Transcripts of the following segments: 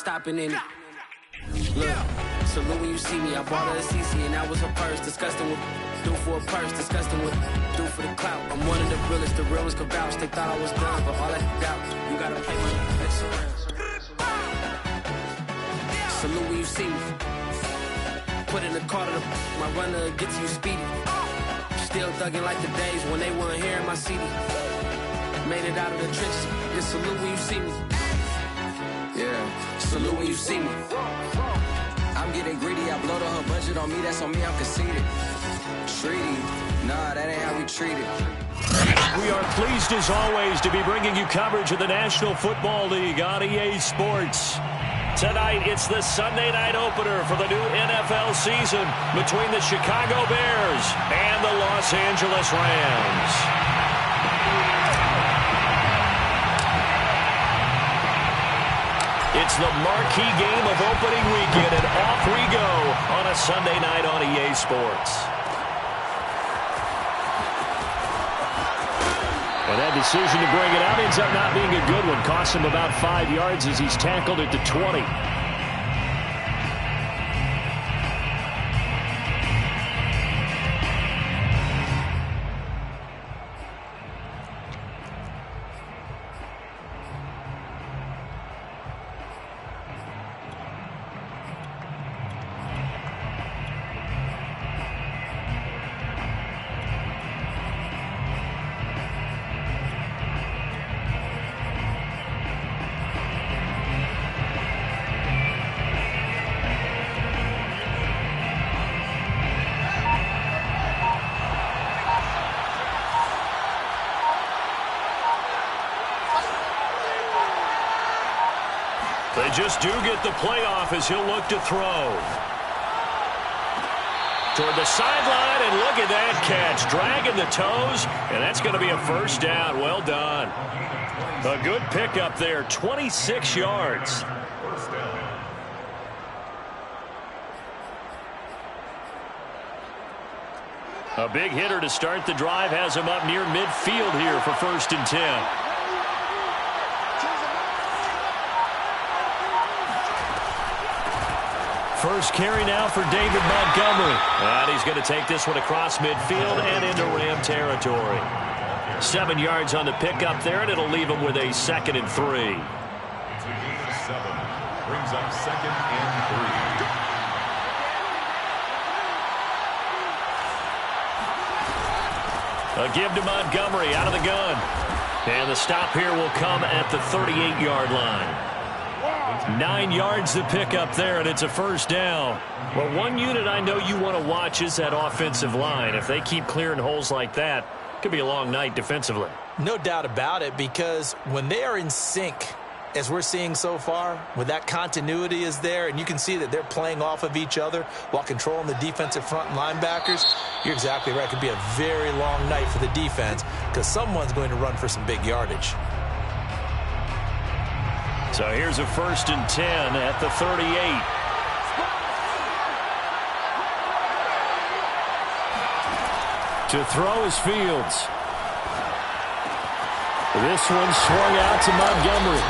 stopping in it. Look, salute when you see me. I bought her a CC and that was her purse. Disgusting with do for a purse. Disgusting with do for the clout. I'm one of the realest. The real ones could vouch. They thought I was done, but all that doubt. You gotta play my next around. Salute when you see me. Put in the car to my runner gets you speedy. Still thugging like the days when they weren't here in my CD. Made it out of the trenches. Just salute when you see me. Yeah, salute when you see me. I'm getting greedy, I blow the her budget on me, that's on me, I'm conceited. Treaty, nah, that ain't how we treat it. We are pleased as always to be bringing you coverage of the National Football League on EA Sports. Tonight, it's the Sunday night opener for the new NFL season between the Chicago Bears and the Los Angeles Rams. It's the marquee game of opening weekend, and off we go on a Sunday night on EA Sports. Well, that decision to bring it out ends up not being a good one. Costs him about 5 yards as he's tackled at the 20. They just do get the playoff as he'll look to throw. Toward the sideline, and look at that catch. Dragging the toes, and that's going to be a first down. Well done. A good pickup there, 26 yards. A big hitter to start the drive has him up near midfield here for 1st and 10. First carry now for David Montgomery. And he's going to take this one across midfield and into Ram territory. 7 yards on the pickup there, and it'll leave him with a 2nd and 3. 7 brings up 2nd and 3. A give to Montgomery out of the gun. And the stop here will come at the 38-yard line. 9 yards to pick up there, and it's a first down. Well, one unit I know you want to watch is that offensive line. If they keep clearing holes like that, it could be a long night defensively. No doubt about it, because when they are in sync, as we're seeing so far, when that continuity is there, and you can see that they're playing off of each other while controlling the defensive front linebackers, you're exactly right. It could be a very long night for the defense because someone's going to run for some big yardage. So here's a 1st and 10 at the 38. To throw is Fields. This one swung out to Montgomery.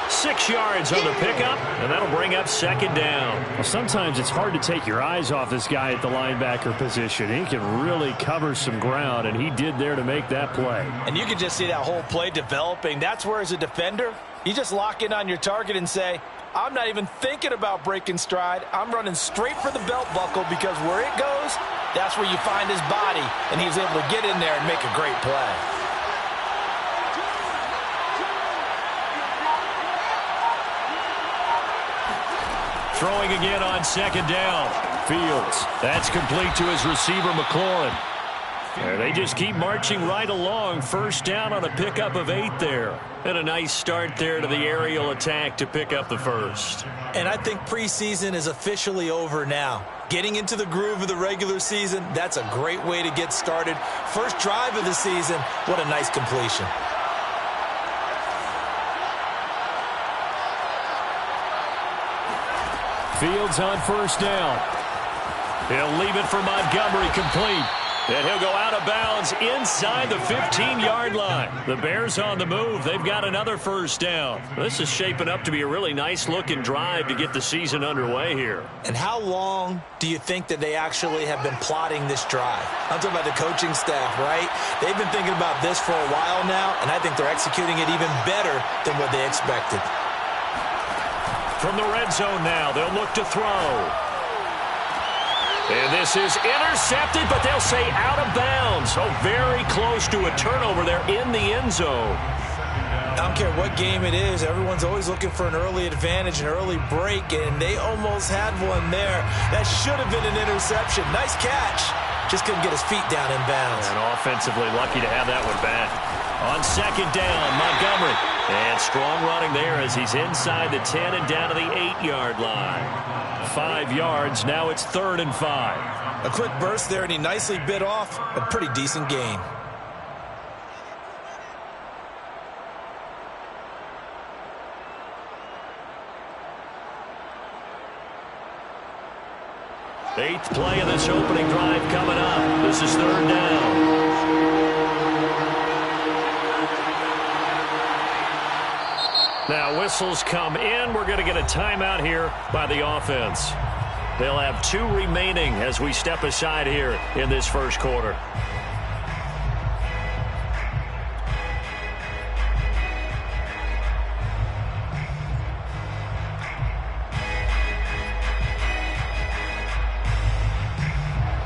6 yards on the pickup, and that'll bring up 2nd down. Well, sometimes it's hard to take your eyes off this guy at the linebacker position. He can really cover some ground, and he did there to make that play. And you can just see that whole play developing. That's where, as a defender, you just lock in on your target and say, I'm not even thinking about breaking stride. I'm running straight for the belt buckle because where it goes, that's where you find his body, and he was able to get in there and make a great play. Throwing again on 2nd down. Fields. That's complete to his receiver, McLaurin. And they just keep marching right along. First down on a pickup of 8 there. And a nice start there to the aerial attack to pick up the first. And I think preseason is officially over now. Getting into the groove of the regular season, that's a great way to get started. First drive of the season, what a nice completion. Fields on 1st down. He'll leave it for Montgomery, complete. And he'll go out of bounds inside the 15-yard line. The Bears on the move. They've got another first down. This is shaping up to be a really nice-looking drive to get the season underway here. And how long do you think that they actually have been plotting this drive? I'm talking about the coaching staff, right? They've been thinking about this for a while now, and I think they're executing it even better than what they expected. From the red zone now, they'll look to throw. And this is intercepted, but they'll say out of bounds. So very close to a turnover there in the end zone. I don't care what game it is. Everyone's always looking for an early advantage, an early break, and they almost had one there. That should have been an interception. Nice catch. Just couldn't get his feet down in bounds. And offensively lucky to have that one back. On second down, Montgomery. And strong running there as he's inside the 10 and down to the 8-yard line. 5 yards. Now it's 3rd and 5. A quick burst there, and he nicely bit off a pretty decent gain. Eighth play of this opening drive coming up. This is 3rd down. Now whistles come in. We're going to get a timeout here by the offense. They'll have 2 remaining as we step aside here in this first quarter.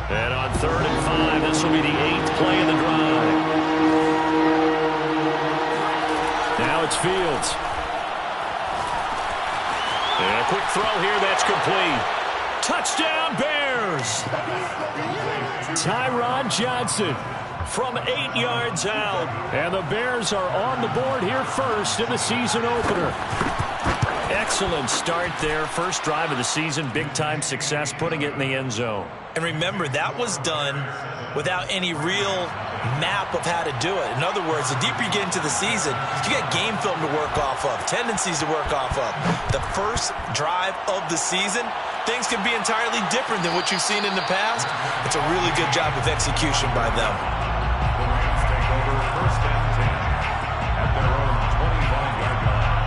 And on 3rd and 5, this will be the 8th play of the drive. Now it's Fields. And a quick throw here, that's complete. Touchdown, Bears! Tyrod Johnson from 8 yards out. And the Bears are on the board here first in the season opener. Excellent start there. First drive of the season, big-time success, putting it in the end zone. And remember, that was done without any real map of how to do it. In other words, the deeper you get into the season, you got game film to work off of, tendencies to work off of. The first drive of the season, things can be entirely different than what you've seen in the past. It's a really good job of execution by them. The Rams take over 1st and 10 at their own 25-yard line.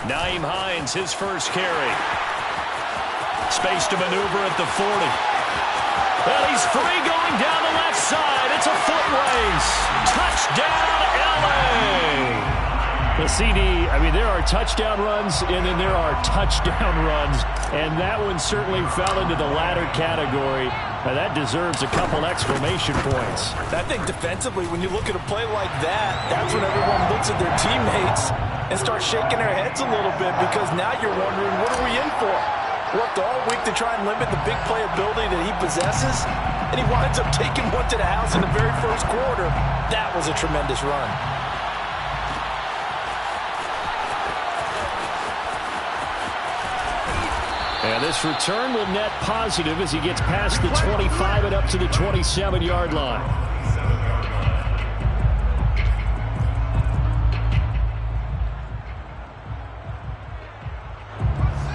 Nyheim Hines, his first carry. Space to maneuver at the 40. Well, he's free going down the left side. It's a foot race. Touchdown, L.A. The CD, I mean, there are touchdown runs, and then there are touchdown runs, and that one certainly fell into the latter category. Now, that deserves a couple exclamation points. I think defensively, when you look at a play like that, that's when everyone looks at their teammates and starts shaking their heads a little bit, because now you're wondering, what are we in for? Worked all week to try and limit the big play ability that he possesses, and he winds up taking one to the house in the very first quarter. That was a tremendous run. And this return will net positive as he gets past the 25 and up to the 27-yard line.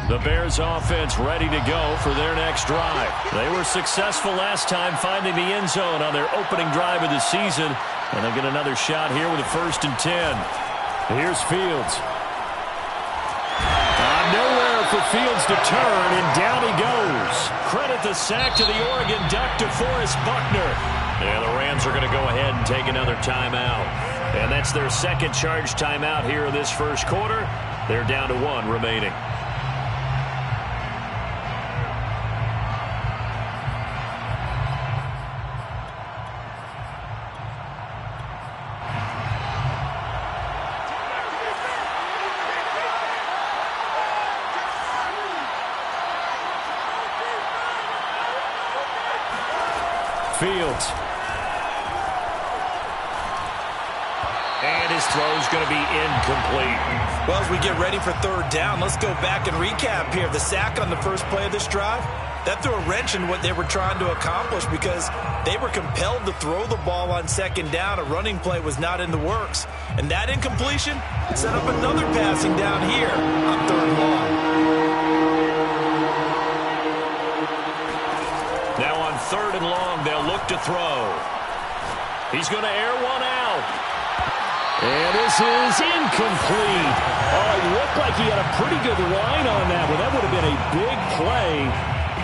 The Bears offense ready to go for their next drive. They were successful last time finding the end zone on their opening drive of the season. And they'll get another shot here with a 1st and 10. Here's Fields. Nowhere for Fields to turn, and down he goes. Credit the sack to the Oregon Duck, DeForest Buckner. And the Rams are going to go ahead and take another timeout. And that's their second charge timeout here in this first quarter. They're down to 1 remaining. Fields. And his throw's going to be incomplete. Well, as we get ready for third down, let's go back and recap here. The sack on the first play of this drive, that threw a wrench in what they were trying to accomplish because they were compelled to throw the ball on second down. A running play was not in the works. And that incompletion set up another passing down here on third and long. Now on third and long, they'll look to throw. He's going to air one out. And this is incomplete. Oh, it looked like he had a pretty good line on that one. That would have been a big play,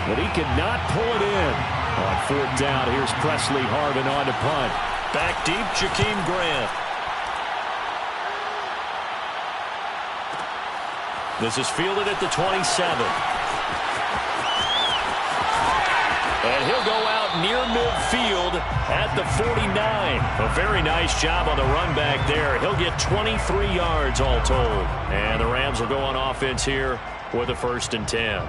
but he could not pull it in. On fourth down, here's Presley Harvin on to punt. Back deep, Jakeem Grant. This is fielded at the 27. And he'll go out near midfield at the 49. A very nice job on the run back there. He'll get 23 yards all told. And the Rams will go on offense here with a 1st and 10.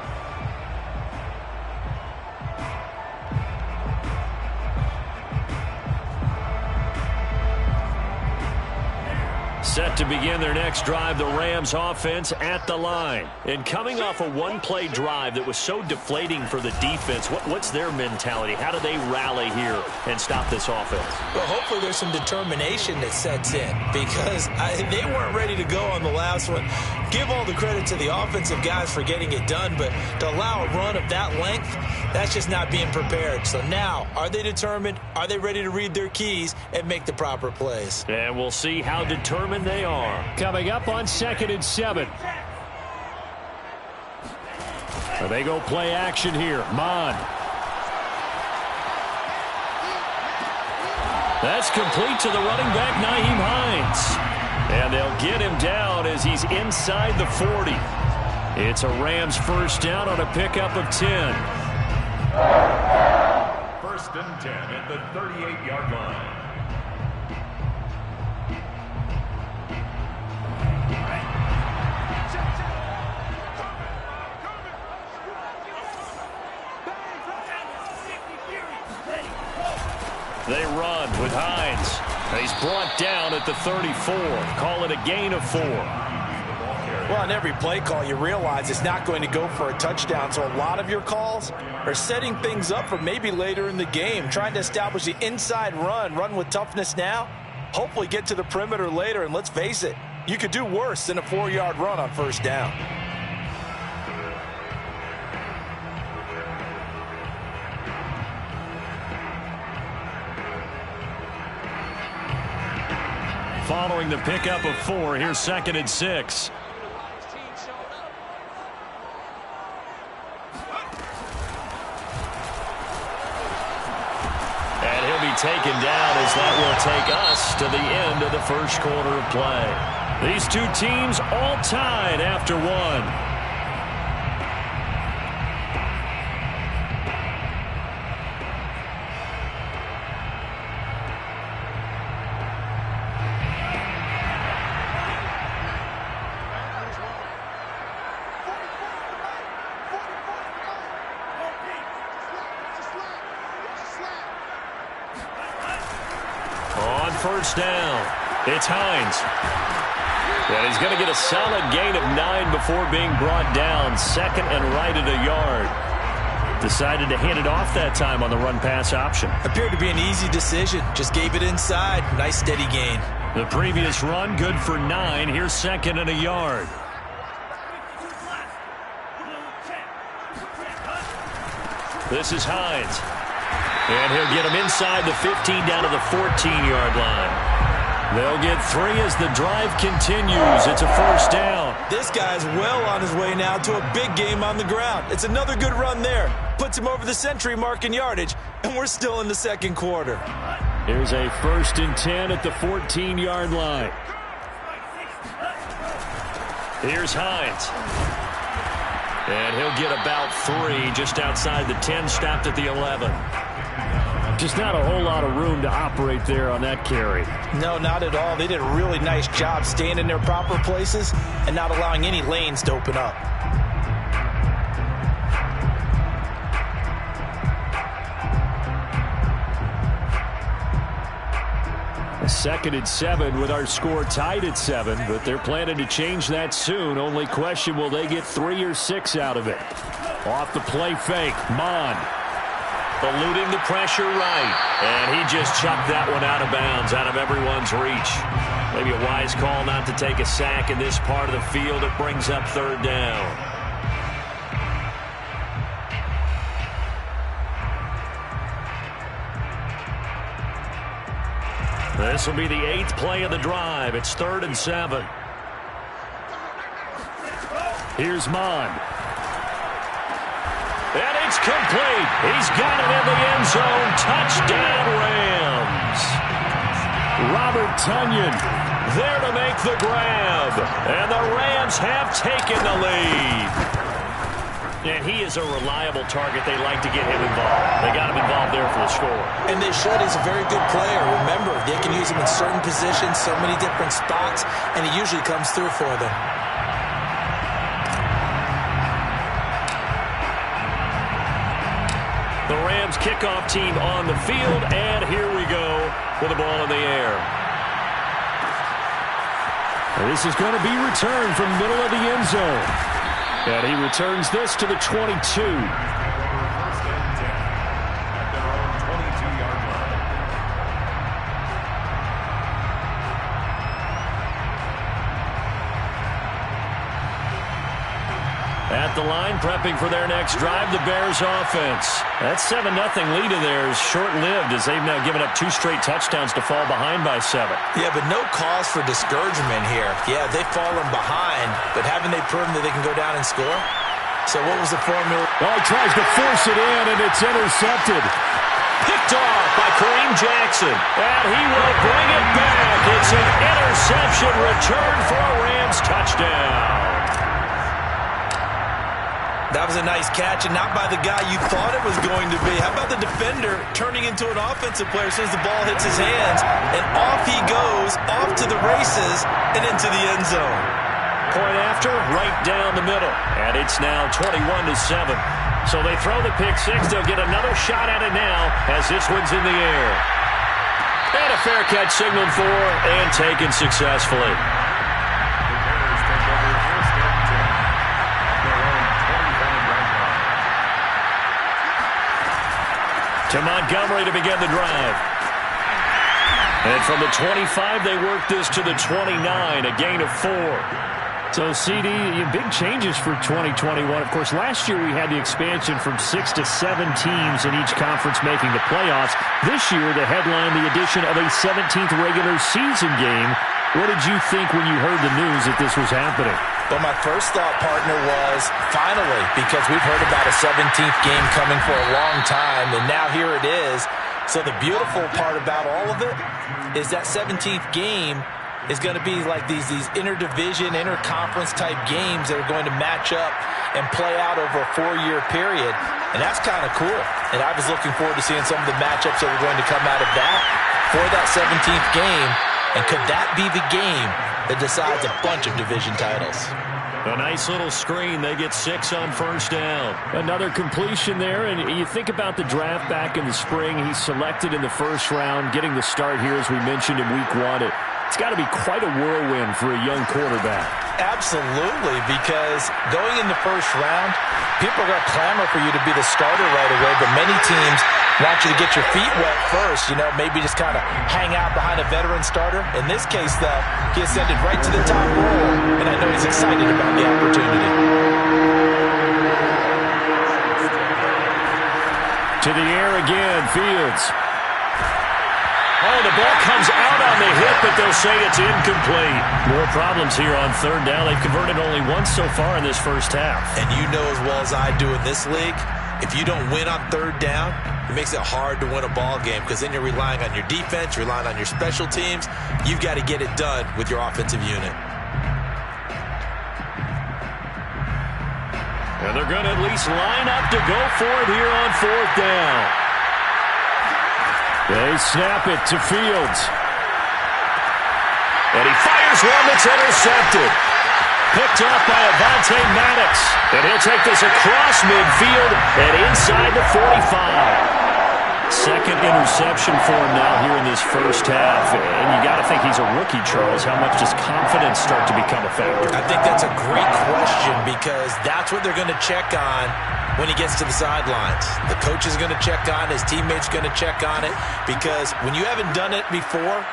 Set to begin their next drive, the Rams offense at the line. And coming off a one-play drive that was so deflating for the defense, what's their mentality? How do they rally here and stop this offense? Well, hopefully there's some determination that sets in because they weren't ready to go on the last one. Give all the credit to the offensive guys for getting it done, but to allow a run of that length, that's just not being prepared. So now, are they determined? Are they ready to read their keys and make the proper plays? And we'll see how determined they are. Coming up on 2nd and 7. So they go play action here. Mon. That's complete to the running back, Nyheim Hines. And they'll get him down as he's inside the 40. It's a Rams 1st down on a pickup of 10. 1st and 10 at the 38-yard line. They run with Hines. He's brought down at the 34. Call it a gain of 4. Well, on every play call, you realize it's not going to go for a touchdown. So a lot of your calls are setting things up for maybe later in the game, trying to establish the inside run with toughness now, hopefully get to the perimeter later. And let's face it, you could do worse than a 4-yard run on 1st down. Following the pickup of 4, here's 2nd and 6. And he'll be taken down as that will take us to the end of the 1st quarter of play. These two teams all tied after 1. On 1st down, it's Hines. And he's going to get a solid gain of 9 before being brought down. 2nd and right at a yard. Decided to hand it off that time on the run-pass option. Appeared to be an easy decision. Just gave it inside. Nice steady gain. The previous run, good for 9. Here's 2nd and a yard. This is Hines. And he'll get him inside the 15 down to the 14-yard line. They'll get 3 as the drive continues. It's a 1st down. This guy's well on his way now to a big game on the ground. It's another good run there. Puts him over the century mark in yardage, and we're still in the 2nd quarter. Here's a 1st and 10 at the 14-yard line. Here's Hines. And he'll get about 3 just outside the 10, stopped at the 11. Just not a whole lot of room to operate there on that carry. No, not at all. They did a really nice job staying in their proper places and not allowing any lanes to open up. 2nd and 7 with our score tied at 7, but they're planning to change that soon. Only question, will they get 3 or 6 out of it? Off the play fake, Mon. Eluding the pressure right, and he just chucked that one out of bounds, out of everyone's reach. Maybe a wise call not to take a sack in this part of the field. It brings up 3rd down. This will be the 8th play of the drive. It's 3rd and 7. Here's Mon. And it's complete. He's got it in the end zone. Touchdown, Rams. Robert Tonyan there to make the grab. And the Rams have taken the lead. And he is a reliable target. They like to get him involved. They got him involved there for the score. And they should. He's a very good player. Remember, they can use him in certain positions, so many different spots, and he usually comes through for them. The Rams kickoff team on the field, and here we go with the ball in the air. This is going to be returned from the middle of the end zone. And he returns this to the 22. First and 10 at their own 22-yard line. At the line, prepping for their next drive, the Bears offense. That 7-0 lead of theirs short-lived as they've now given up 2 straight touchdowns to fall behind by 7. Yeah, but no cause for discouragement here. Yeah, they've fallen behind, but haven't they proven that they can go down and score? So what was the formula? Oh, he tries to force it in, and it's intercepted. Picked off by Kareem Jackson, and he will bring it back. It's an interception return for a Rams touchdown. That was a nice catch, and not by the guy you thought it was going to be. How about the defender turning into an offensive player as soon as the ball hits his hands, and off he goes, off to the races, and into the end zone. Point after, right down the middle, and it's now 21-7. So they throw the pick 6. They'll get another shot at it now as this one's in the air. And a fair catch signaled for and taken successfully. To Montgomery to begin the drive. And from the 25, they work this to the 29, a gain of 4. So, CD, big changes for 2021. Of course, last year we had the expansion from 6 to 7 teams in each conference making the playoffs. This year, the headline, the addition of a 17th regular season game. What did you think when you heard the news that this was happening? Well, my first thought, partner, was finally, because we've heard about a 17th game coming for a long time, and now here it is. So the beautiful part about all of it is that 17th game is going to be like these interdivision, interconference type games that are going to match up and play out over a 4-year period. And that's kind of cool. And I was looking forward to seeing some of the matchups that were going to come out of that for that 17th game. And could that be the game that decides a bunch of division titles? A nice little screen. They get 6 on first down. Another completion there, and you think about the draft back in the spring. He's selected in the first round, getting the start here, as we mentioned, in week 1. It's got to be quite a whirlwind for a young quarterback. Absolutely, because going in the first round, people are going to clamor for you to be the starter right away, but many teams want you to get your feet wet first, maybe just kind of hang out behind a veteran starter. In this case, though, he ascended right to the top role, and I know he's excited about the opportunity. To the air again, Fields. Oh, the ball comes out on the hit, but they'll say it's incomplete. More problems here on third down. They've converted only once so far in this first half. And you know as well as I do in this league, if you don't win on third down, it makes it hard to win a ball game because then you're relying on your defense, you're relying on your special teams. You've got to get it done with your offensive unit. And they're going to at least line up to go for it here on fourth down. They snap it to Fields. And he fires one that's intercepted. Picked off by Avonte Maddox. And he'll take this across midfield and inside the 45. Second interception for him now here in this first half. And you got to think he's a rookie, Charles. How much does confidence start to become a factor? I think that's a great question because that's what they're going to check on when he gets to the sidelines. The coach is going to check on it. His teammates going to check on it because when you haven't done it before,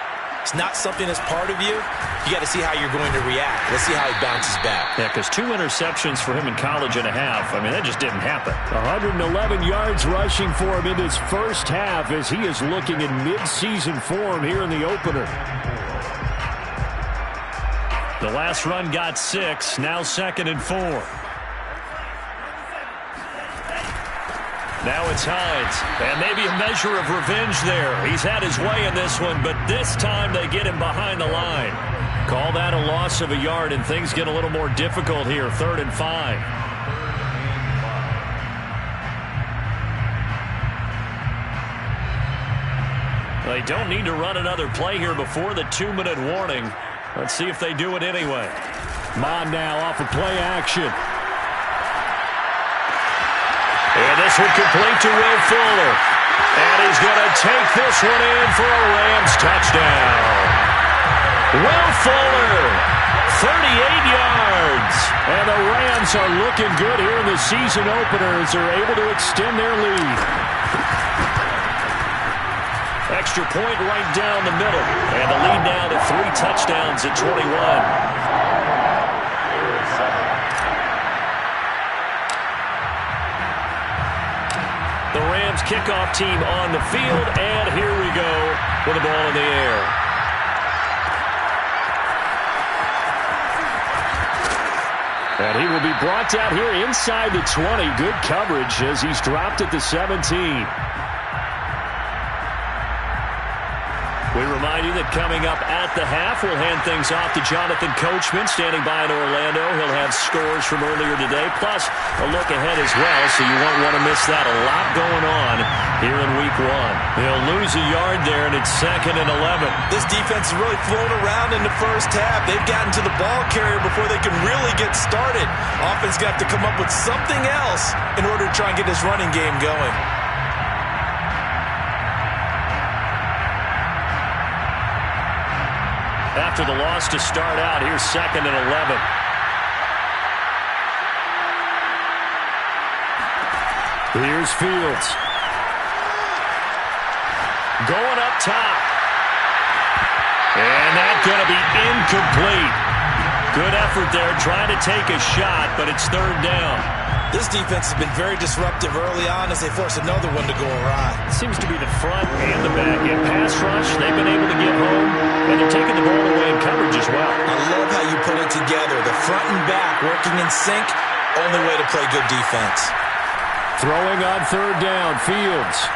it's not something that's part of you. You got to see how you're going to react. Let's see how he bounces back. Yeah, because 2 interceptions for him in college and a half. I mean, that just didn't happen. 111 yards rushing for him in his first half as he is looking in midseason form here in the opener. The last run got 6. Now 2nd and 4. Now it's Hines, and maybe a measure of revenge there. He's had his way in this one, but this time they get him behind the line. Call that a loss of a yard, and things get a little more difficult here. 3rd and 5. They don't need to run another play here before the 2-minute warning. Let's see if they do it anyway. Mon now off of play action. And this one complete to Will Fuller. And he's going to take this one in for a Rams touchdown. Will Fuller, 38 yards. And the Rams are looking good here in the season opener as they're able to extend their lead. Extra point right down the middle. And the lead now to 3 touchdowns at 21. The Rams kickoff team on the field, and here we go with the ball in the air. And he will be brought down here inside the 20. Good coverage as he's dropped at the 17. We remind you that coming up at the half, we'll hand things off to Jonathan Coachman standing by in Orlando. He'll have scores from earlier today, plus a look ahead as well, so you won't want to miss that. A lot going on here in Week 1. They'll lose a yard there, and it's 2nd and 11. This defense has really flown around in the first half. They've gotten to the ball carrier before they can really get started. Offense got to come up with something else in order to try and get this running game going. After the loss to start out, here's 2nd and 11. Here's Fields. Going up top. And that's going to be incomplete. Good effort there trying to take a shot, but it's 3rd down. This defense has been very disruptive early on as they force another one to go awry. Seems to be the front and the back end pass rush. They've been able to get home, and they're taking the ball away in coverage as well. I love how you put it together. The front and back working in sync. Only way to play good defense. Throwing on 3rd down, Fields.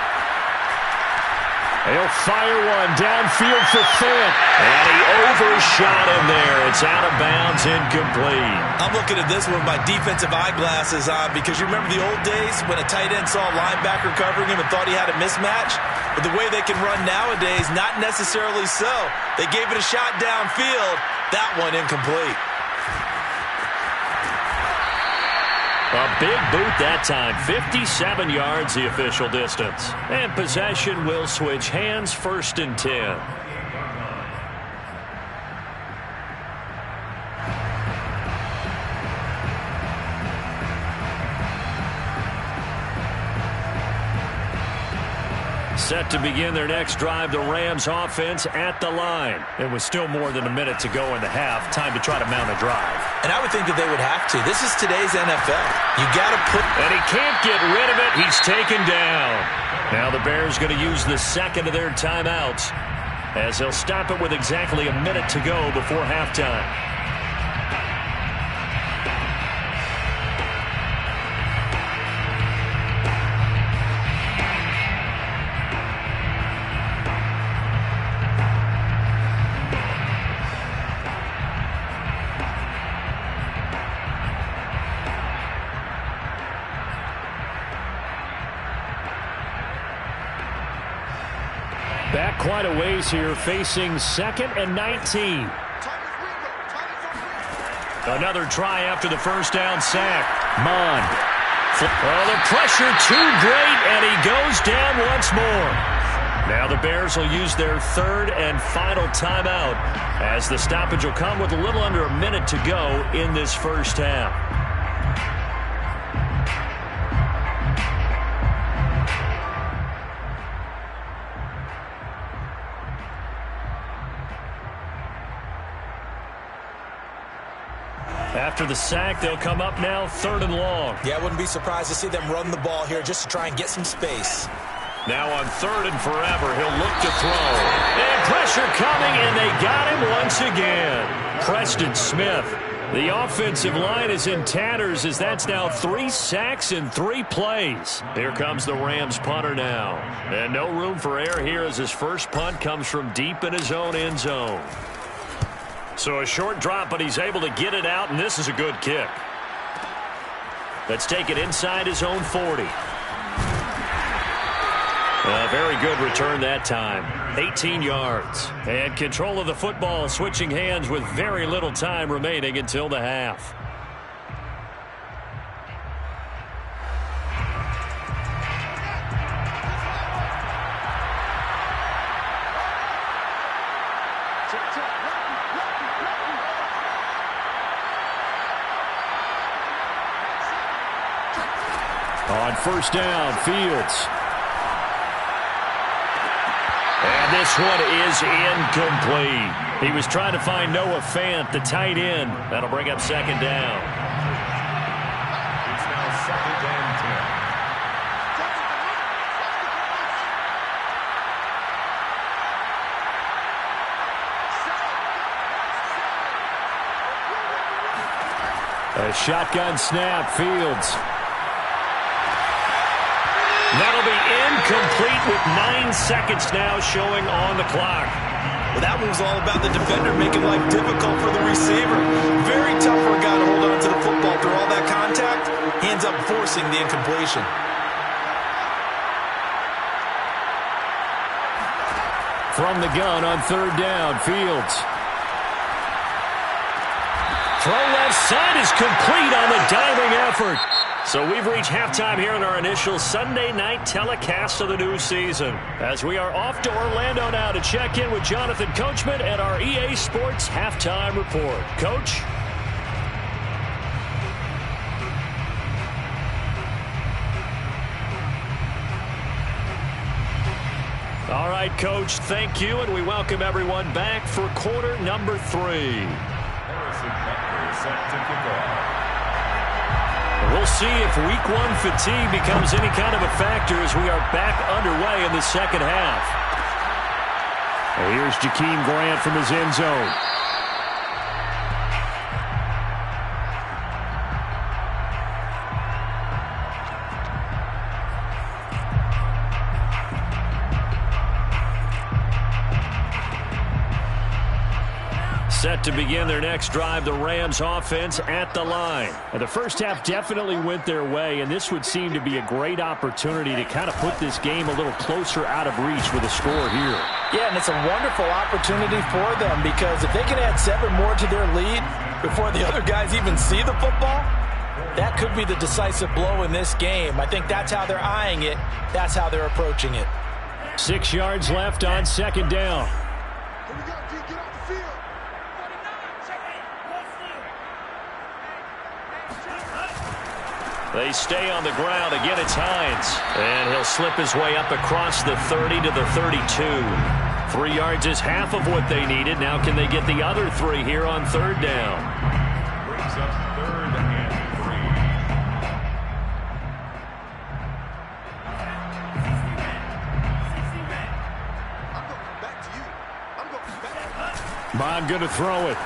He'll fire one downfield for Fant. And he overshot him there. It's out of bounds, incomplete. I'm looking at this one with my defensive eyeglasses on because you remember the old days when a tight end saw a linebacker covering him and thought he had a mismatch? But the way they can run nowadays, not necessarily so. They gave it a shot downfield. That one incomplete. A big boot that time. 57 yards the official distance. And possession will switch hands. 1st and 10. Set to begin their next drive, the Rams offense at the line. It was still more than a minute to go in the half. Time to try to mount a drive. And I would think that they would have to. This is today's NFL. You got to put... And he can't get rid of it. He's taken down. Now the Bears going to use the 2nd of their timeouts as they'll stop it with exactly a minute to go before halftime. Back quite a ways here, facing 2nd and 19. Another try after the first down sack. Mon Oh, the pressure too great, and he goes down once more. Now the Bears will use their third and final timeout as the stoppage will come with a little under a minute to go in this first half. After the sack, they'll come up now 3rd and long. Yeah, I wouldn't be surprised to see them run the ball here just to try and get some space. Now on 3rd and forever, he'll look to throw. And pressure coming, and they got him once again. Preston Smith. The offensive line is in tatters as that's now 3 sacks in 3 plays. Here comes the Rams punter now. And no room for error here as his first punt comes from deep in his own end zone. So a short drop, but he's able to get it out, and this is a good kick. Let's take it inside his own 40. A very good return that time. 18 yards. And control of the football switching hands with very little time remaining until the half. On 1st down, Fields. And this one is incomplete. He was trying to find Noah Fant, the tight end. That'll bring up 2nd down. It's now 2nd and 10. A shotgun snap, Fields. That'll be incomplete with 9 seconds now showing on the clock. Well, that one was all about the defender making life difficult for the receiver. Very tough for a guy to hold on to the football through all that contact. He ends up forcing the incompletion. From the gun on 3rd down, Fields. Throw left side is complete on the diving effort. So we've reached halftime here in our initial Sunday night telecast of the new season. As we are off to Orlando now to check in with Jonathan Coachman and our EA Sports Halftime Report. Coach? All right, Coach, thank you, and we welcome everyone back for quarter number 3. Harrison Butker set to kick off. We'll see if week 1 fatigue becomes any kind of a factor as we are back underway in the second half. Here's Jakeem Grant from his end zone. Set to begin their next drive, the Rams offense at the line. And the first half definitely went their way, and this would seem to be a great opportunity to kind of put this game a little closer out of reach with a score here. Yeah, and it's a wonderful opportunity for them because if they can add 7 more to their lead before the other guys even see the football, that could be the decisive blow in this game. I think that's how they're eyeing it. That's how they're approaching it. 6 yards left on 2nd down. They stay on the ground. Again, it's Hines. And he'll slip his way up across the 30 to the 32. 3 yards is half of what they needed. Now can they get the other 3 here on 3rd down? Brings up 3rd and 3. Bond going to throw it.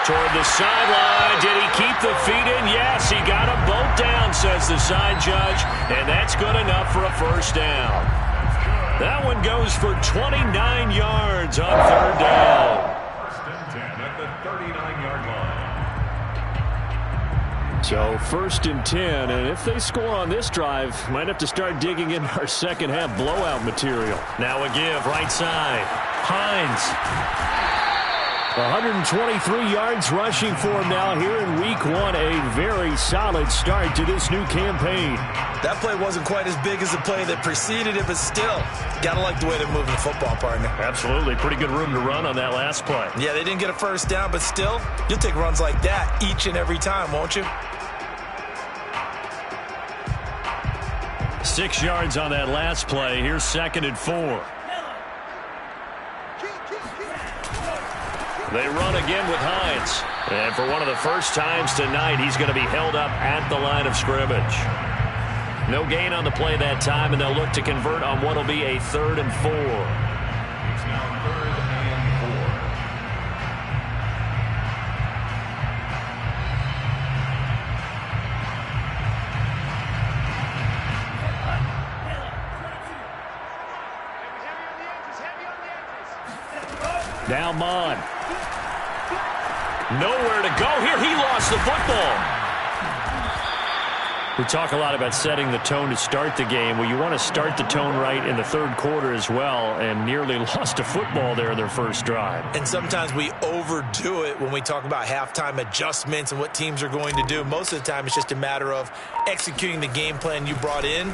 Toward the sideline. Did he keep the feet in? Yes, he got them both down, says the side judge. And that's good enough for a first down. That one goes for 29 yards on 3rd down. 1st and 10 at the 39-yard line. So 1st and 10, and if they score on this drive, might have to start digging in our second half blowout material. Now a give, right side. Hines. 123 yards rushing for him now here in week 1. A very solid start to this new campaign. That play wasn't quite as big as the play that preceded it, but still, got to like the way they're moving the football, partner. Absolutely. Pretty good room to run on that last play. Yeah, they didn't get a first down, but still, you'll take runs like that each and every time, won't you? 6 yards on that last play. Here's 2nd and 4. They run again with Hines. And for one of the first times tonight, he's going to be held up at the line of scrimmage. No gain on the play that time, and they'll look to convert on what will be a 3rd and 4. It's now 3rd and 4. Now Mon. Nowhere to go here. He lost the football. We talk a lot about setting the tone to start the game. Well, you want to start the tone right in the 3rd quarter as well, and nearly lost a football there in their first drive. And sometimes we overdo it when we talk about halftime adjustments and what teams are going to do. Most of the time, it's just a matter of executing the game plan you brought in.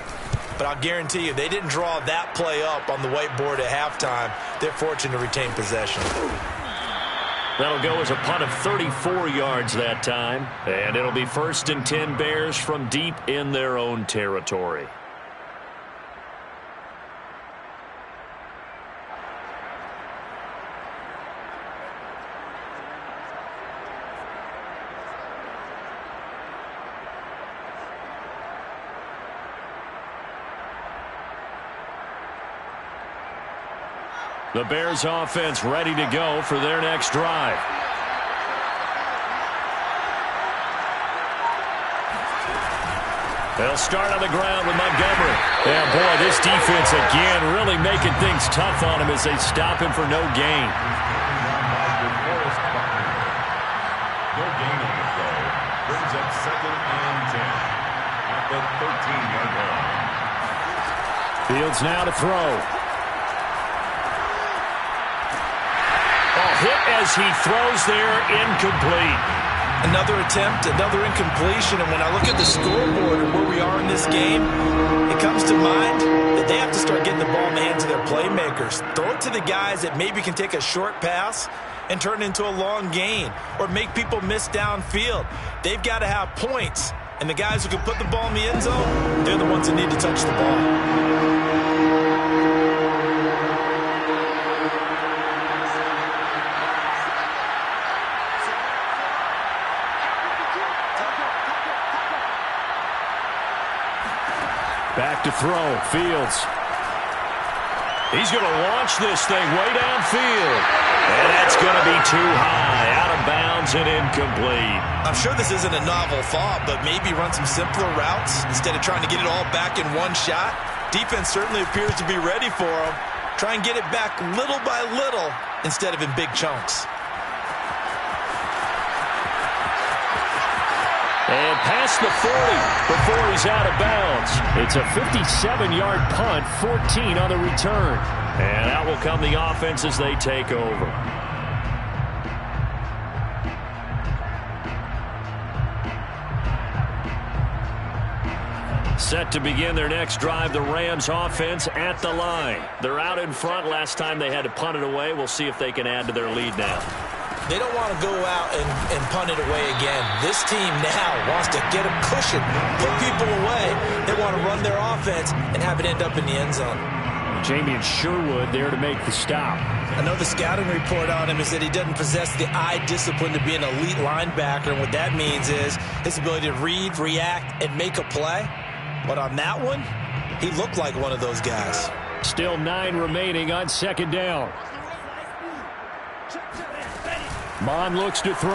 But I'll guarantee you, they didn't draw that play up on the whiteboard at halftime. They're fortunate to retain possession. That'll go as a punt of 34 yards that time. And it'll be 1st and 10 Bears from deep in their own territory. The Bears offense ready to go for their next drive. They'll start on the ground with Montgomery. And boy, this defense again really making things tough on him as they stop him for no gain. No gain on the play. Brings up 2nd and 10 at the 13-yard line. Fields now to throw. Hit as he throws there, incomplete. Another attempt, another incompletion, and when I look at the scoreboard and where we are in this game, it comes to mind that they have to start getting the ball in the hands of their playmakers. Throw it to the guys that maybe can take a short pass and turn it into a long gain or make people miss downfield. They've got to have points, and the guys who can put the ball in the end zone, they're the ones that need to touch the ball. Back to throw. Fields. He's going to launch this thing way downfield. And that's going to be too high. Out of bounds and incomplete. I'm sure this isn't a novel thought, but maybe run some simpler routes instead of trying to get it all back in one shot. Defense certainly appears to be ready for him. Try and get it back little by little instead of in big chunks. And past the 40 before he's out of bounds. It's a 57-yard punt, 14 on the return. And out will come the offense as they take over. Set to begin their next drive, the Rams offense at the line. They're out in front. Last time they had to punt it away. We'll see if they can add to their lead now. They don't want to go out and punt it away again. This team now wants to get a cushion, put people away. They want to run their offense and have it end up in the end zone. Jamie and Sherwood there to make the stop. I know the scouting report on him is that he doesn't possess the eye discipline to be an elite linebacker, and what that means is his ability to read, react, and make a play. But on that one, he looked like one of those guys. Still 9 remaining on 2nd down. Mon looks to throw.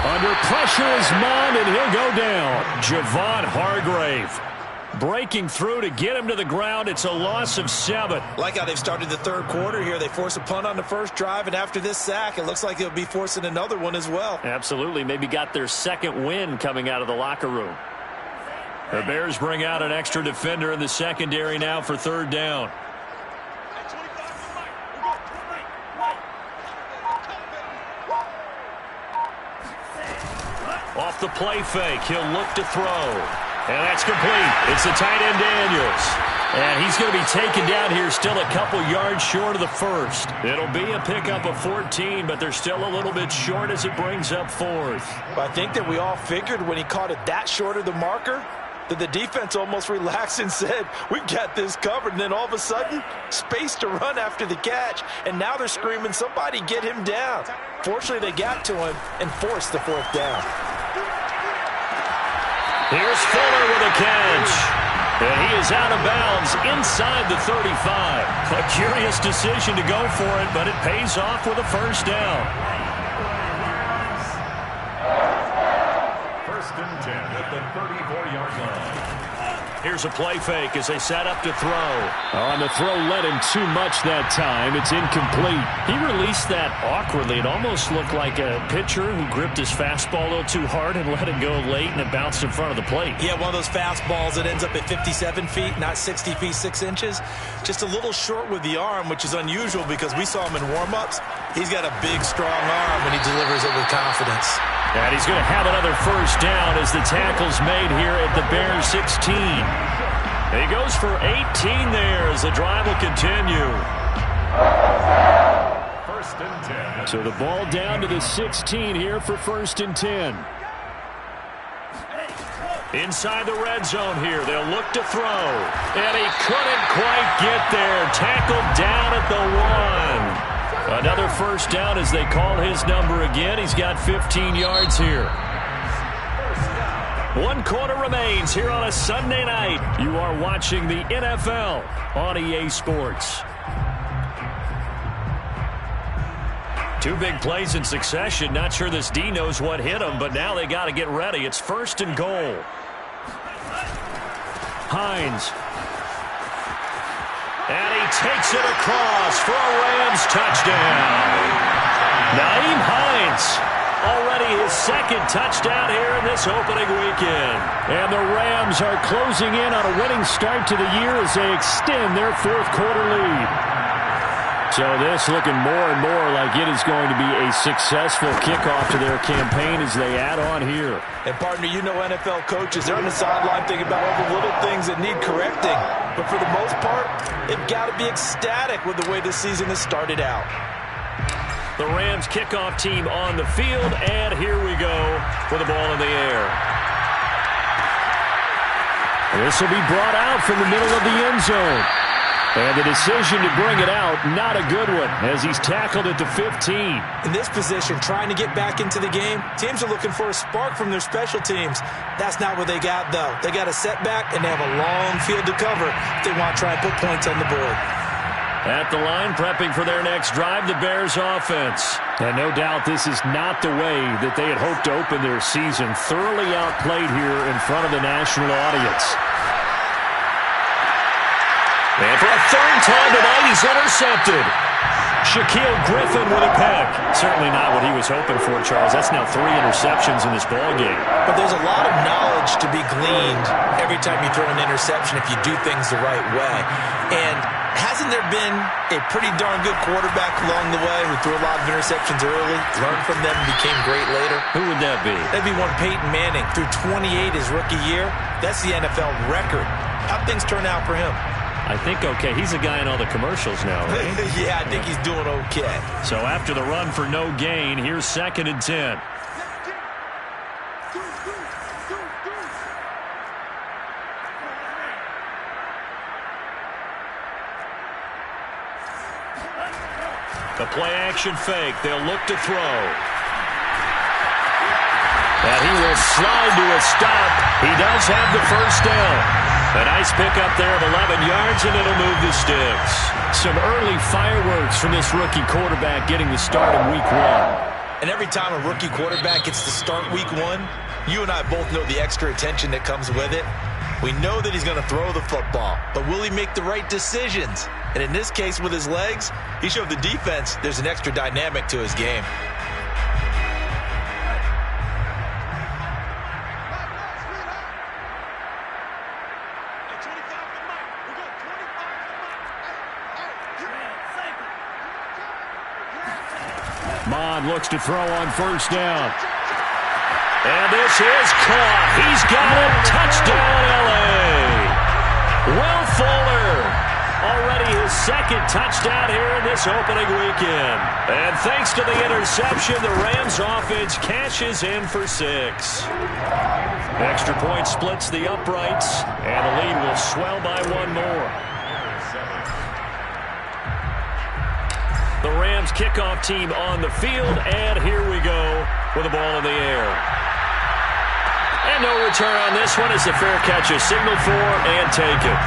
Under pressure is Mon, and he'll go down. Javon Hargrave breaking through to get him to the ground. It's a loss of 7. Like how they've started the 3rd quarter here. They force a punt on the first drive, and after this sack, it looks like they'll be forcing another one as well. Absolutely. Maybe got their 2nd win coming out of the locker room. The Bears bring out an extra defender in the secondary now for 3rd down. the play fake. He'll look to throw. And that's complete. It's the tight end Daniels. And he's going to be taken down here still a couple yards short of the first. It'll be a pickup of 14, but they're still a little bit short as it brings up fourth. I think that we all figured when he caught it that short of the marker that the defense almost relaxed and said, we've got this covered. And then all of a sudden, space to run after the catch. And now they're screaming, somebody get him down. Fortunately, they got to him and forced the fourth down. Here's Fuller with a catch. And he is out of bounds inside the 35. A curious decision to go for it, but it pays off with a first down. First and 10 at the 34-yard line. Here's a play fake as they set up to throw. Oh, and the throw led him too much that time. It's incomplete. He released that awkwardly. It almost looked like a pitcher who gripped his fastball a little too hard and let it go late, and it bounced in front of the plate. Yeah, one of those fastballs that ends up at 57 feet, not 60 feet, 6 inches. Just a little short with the arm, which is unusual because we saw him in warm-ups. He's got a big, strong arm when he delivers it with confidence. And he's going to have another first down as the tackle's made here at the Bears 16. He goes for 18 there as the drive will continue. First and 10. So the ball down to the 16 here for first and 10. Inside the red zone here, they'll look to throw. And he couldn't quite get there. Tackled down at the 1. Another first down as they call his number again. He's got 15 yards here. 1 quarter remains here on a Sunday night. You are watching the NFL on EA Sports. 2 big plays in succession. Not sure this D knows what hit him, but now they got to get ready. It's first and goal. Hines. And he takes it across for a Rams touchdown. Naeem Hines, already his second touchdown here in this opening weekend. And the Rams are closing in on a winning start to the year as they extend their fourth quarter lead. So this looking more and more like it is going to be a successful kickoff to their campaign as they add on here. And, partner, you know NFL coaches, they're on the sideline thinking about all the little things that need correcting. But for the most part, they've got to be ecstatic with the way this season has started out. The Rams kickoff team on the field, and here we go with the ball in the air. This will be brought out from the middle of the end zone. And the decision to bring it out, not a good one, as he's tackled at the 15. In this position, trying to get back into the game, teams are looking for a spark from their special teams. That's not what they got, though. They got a setback, and they have a long field to cover if they want to try and put points on the board. At the line, prepping for their next drive, the Bears offense. And no doubt this is not the way that they had hoped to open their season. Thoroughly outplayed here in front of the national audience. And for a third time tonight, he's intercepted. Shaquille Griffin with a pick. Certainly not what he was hoping for, Charles. That's now 3 interceptions in this ballgame. But there's a lot of knowledge to be gleaned every time you throw an interception if you do things the right way. And hasn't there been a pretty darn good quarterback along the way who threw a lot of interceptions early, learned from them, and became great later? Who would that be? That'd be one Peyton Manning. Threw 28 his rookie year. That's the NFL record. How'd things turn out for him? I think okay. He's a guy in all the commercials now, right? Yeah, I think he's doing okay. So after the run for no gain, here's 2nd and 10. The play-action fake. They'll look to throw. And he will slide to a stop. He does have the first down. A nice pickup there of 11 yards, and it'll move the sticks. Some early fireworks from this rookie quarterback getting the start in week 1. And every time a rookie quarterback gets to start week 1, you and I both know the extra attention that comes with it. We know that he's going to throw the football, but will he make the right decisions? And in this case, with his legs, he showed the defense there's an extra dynamic to his game. Mond looks to throw on first down. And this is caught. He's got it. Touchdown, L.A. Will Fuller. Already his second touchdown here in this opening weekend. And thanks to the interception, the Rams offense cashes in for 6. Extra point splits the uprights, and the lead will swell by 1 more. The Rams kickoff team on the field, and here we go with the ball in the air. And no return on this one as the fair catch is signaled for and taken.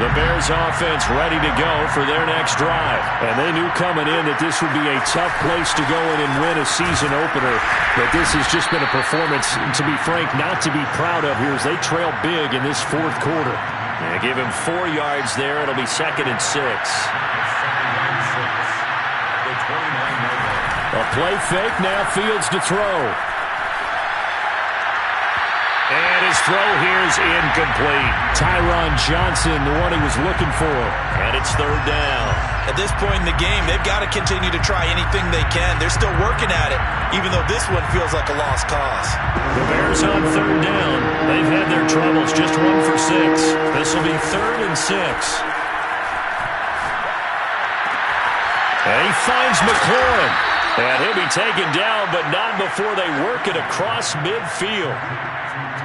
The Bears offense ready to go for their next drive. And they knew coming in that this would be a tough place to go in and win a season opener. But this has just been a performance, to be frank, not to be proud of here as they trail big in this fourth quarter. Yeah, give him 4 yards there. It'll be 2nd and 6. A play fake, now Fields to throw. And his throw here is incomplete. Tyron Johnson, the one he was looking for. And it's 3rd down. At this point in the game, they've got to continue to try anything they can. They're still working at it, even though this one feels like a lost cause. The Bears on 3rd down. They've had their troubles, just 1 for 6. This will be 3rd and 6. And he finds McLaurin. And he'll be taken down, but not before they work it across midfield.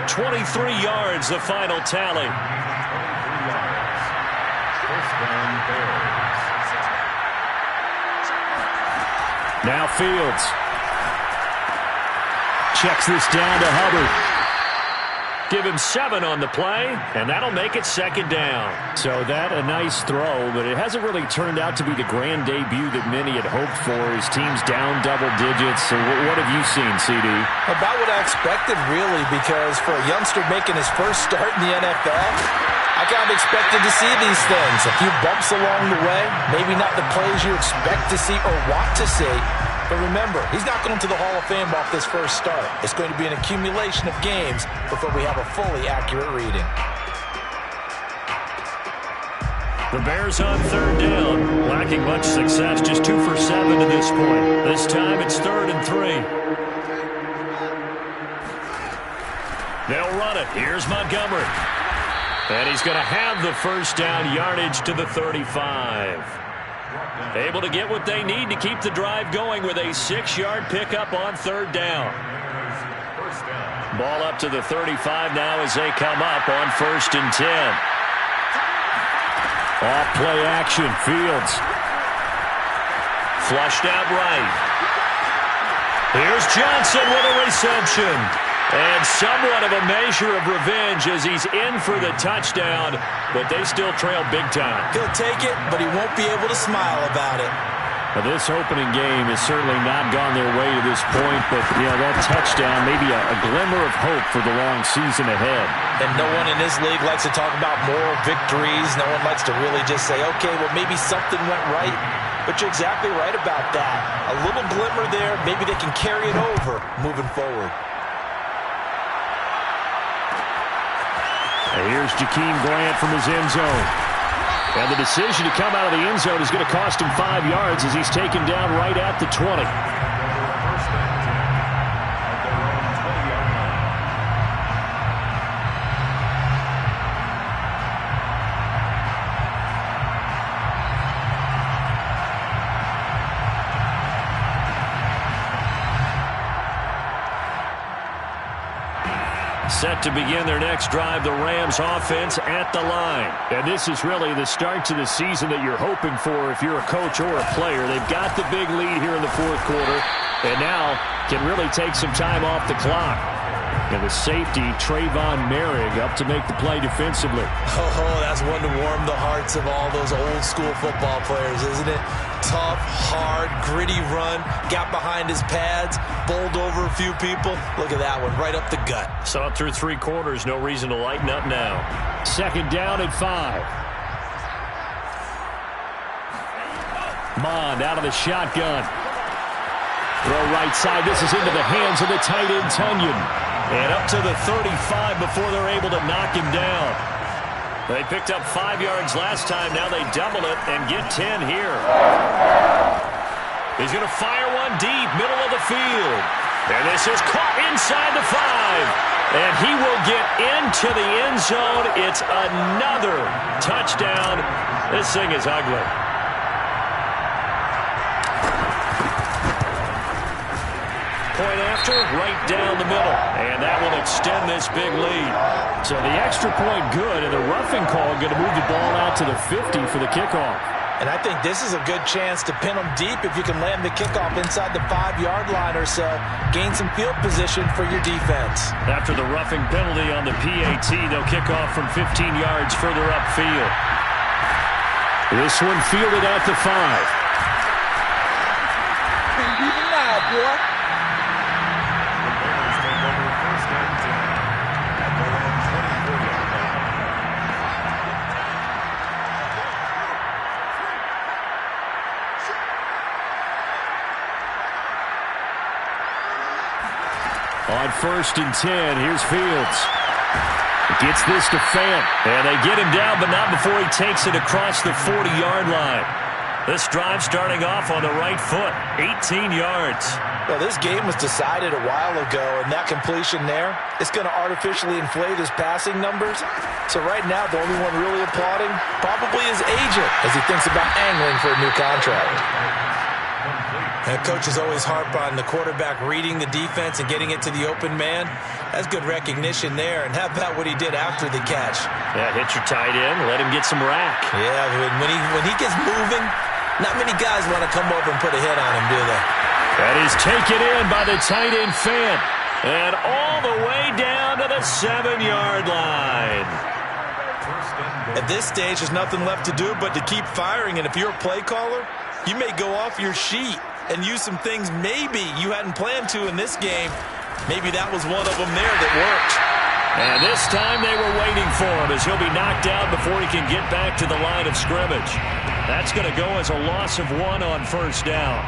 23 yards, the final tally. Now Fields. Checks this down to Hubbard. Give him 7 on the play, and that'll make it 2nd down. So that a nice throw, but it hasn't really turned out to be the grand debut that many had hoped for. His team's down double digits. So what have you seen, CD? About what I expected, really, because for a youngster making his first start in the NFL, I kind of expected to see these things. A few bumps along the way, maybe not the plays you expect to see or want to see. But remember, he's not going to the Hall of Fame off this first start. It's going to be an accumulation of games before we have a fully accurate reading. The Bears on 3rd down, lacking much success, just 2 for 7 to this point. This time it's 3rd and 3. They'll run it. Here's Montgomery. And he's going to have the first down yardage to the 35. Able to get what they need to keep the drive going with a 6-yard pickup on 3rd down. Ball up to the 35 now as they come up on 1st and 10. Off play action, Fields. Flushed out right. Here's Johnson with a reception. And somewhat of a measure of revenge as he's in for the touchdown, but they still trail big time. He'll take it, but he won't be able to smile about it. Well, this opening game has certainly not gone their way to this point, but, that touchdown, maybe a glimmer of hope for the long season ahead. And no one in this league likes to talk about moral victories. No one likes to really just say, okay, well, maybe something went right. But you're exactly right about that. A little glimmer there, maybe they can carry it over moving forward. And here's Jakeem Grant from his end zone. And the decision to come out of the end zone is going to cost him 5 yards as he's taken down right at the 20. Set to begin their next drive, the Rams offense at the line. And this is really the start to the season that you're hoping for if you're a coach or a player. They've got the big lead here in the fourth quarter, and now can really take some time off the clock. And the safety, Trayvon Merrick, up to make the play defensively. Oh, that's one to warm the hearts of all those old-school football players, isn't it? Tough, hard, gritty run, got behind his pads, bowled over a few people. Look at that one, right up the gut. Saw it through 3 quarters, no reason to lighten up now. 2nd down and 5. Mond out of the shotgun. Throw right side. This is into the hands of the tight end, Tunyon. And up to the 35 before they're able to knock him down. They picked up 5 yards last time. Now they double it and get 10 here. He's going to fire one deep, middle of the field. And this is caught inside the 5. And he will get into the end zone. It's another touchdown. This thing is ugly. Point after, right down the middle. And that will extend this big lead. So the extra point good, and the roughing call going to move the ball out to the 50 for the kickoff. And I think this is a good chance to pin them deep if you can land the kickoff inside the 5-yard line or so. Gain some field position for your defense. After the roughing penalty on the PAT, they'll kick off from 15 yards further upfield. This one fielded at the 5. Now, boy. On 1st and 10, here's Fields. Gets this to Fant. And they get him down, but not before he takes it across the 40-yard line. This drive starting off on the right foot, 18 yards. Well, this game was decided a while ago, and that completion there, it's going to artificially inflate his passing numbers. So right now, the only one really applauding probably his agent as he thinks about angling for a new contract. And coaches always harp on the quarterback reading the defense and getting it to the open man. That's good recognition there. And how about what he did after the catch? Yeah, hit your tight end, let him get some rack. Yeah, when he gets moving, not many guys want to come over and put a hit on him, do they? That is taken in by the tight end Fant. And all the way down to the 7-yard line. At this stage, there's nothing left to do but to keep firing. And if you're a play caller, you may go off your sheet and use some things maybe you hadn't planned to in this game. Maybe that was one of them there that worked. And this time they were waiting for him as he'll be knocked out before he can get back to the line of scrimmage. That's going to go as a loss of 1 on 1st down.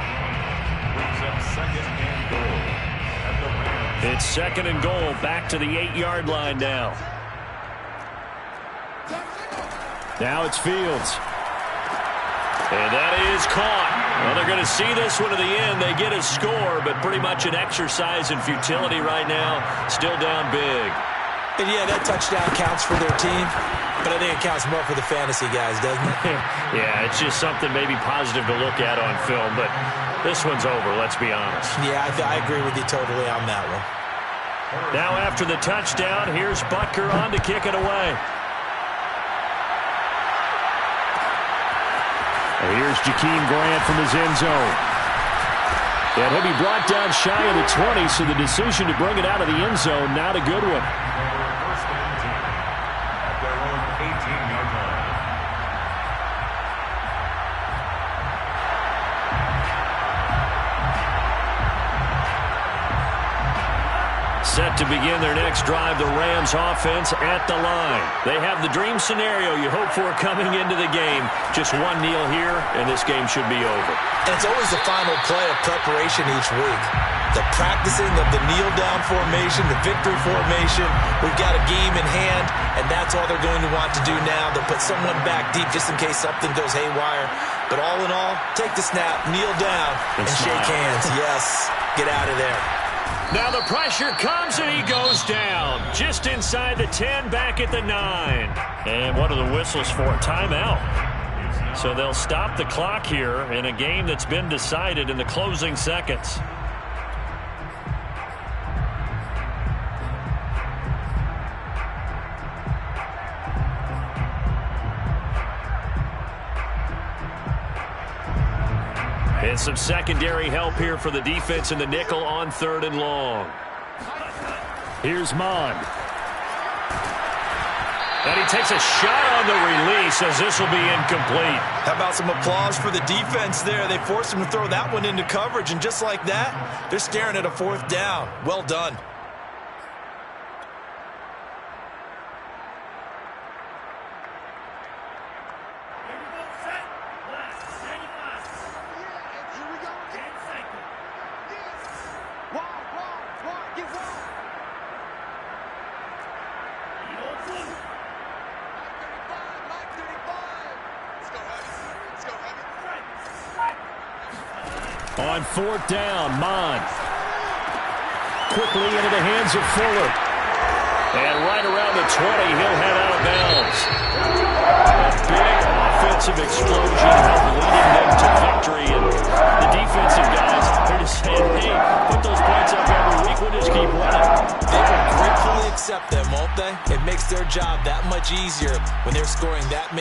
It's 2nd and goal, back to the 8-yard line now. Now it's Fields. And that is caught. Well, they're going to see this one to the end. They get a score, but pretty much an exercise in futility right now. Still down big. And yeah, that touchdown counts for their team, but I think it counts more for the fantasy guys, doesn't it? Yeah, it's just something maybe positive to look at on film, but this one's over, let's be honest. Yeah, I agree with you totally on that one. Now after the touchdown, here's Butker on to kick it away. And here's Jakeem Grant from his end zone. And he'll be brought down shy of the 20, so the decision to bring it out of the end zone, not a good one. Set to begin their next drive, the Rams offense at the line. They have the dream scenario you hope for coming into the game. Just one kneel here, and this game should be over. And it's always the final play of preparation each week. The practicing of the kneel-down formation, the victory formation. We've got a game in hand, and that's all they're going to want to do now. They'll put someone back deep just in case something goes haywire. But all in all, take the snap, kneel down, and shake hands. Yes, get out of there. Now the pressure comes and he goes down. Just inside the 10, back at the 9. And what are the whistles for? Timeout. So they'll stop the clock here in a game that's been decided in the closing seconds. And some secondary help here for the defense in the nickel on 3rd and long. Here's Mond. And he takes a shot on the release as this will be incomplete. How about some applause for the defense there? They forced him to throw that one into coverage, and just like that, they're staring at a 4th down. Well done. On 4th down, Mond. quickly into the hands of Fuller. And right around the 20, he'll head out of bounds. A big offensive explosion leading them to victory. And the defensive guys, they're just saying, hey, put those points up every week. We'll just keep winning. They will gratefully accept them, won't they? It makes their job that much easier when they're scoring that many.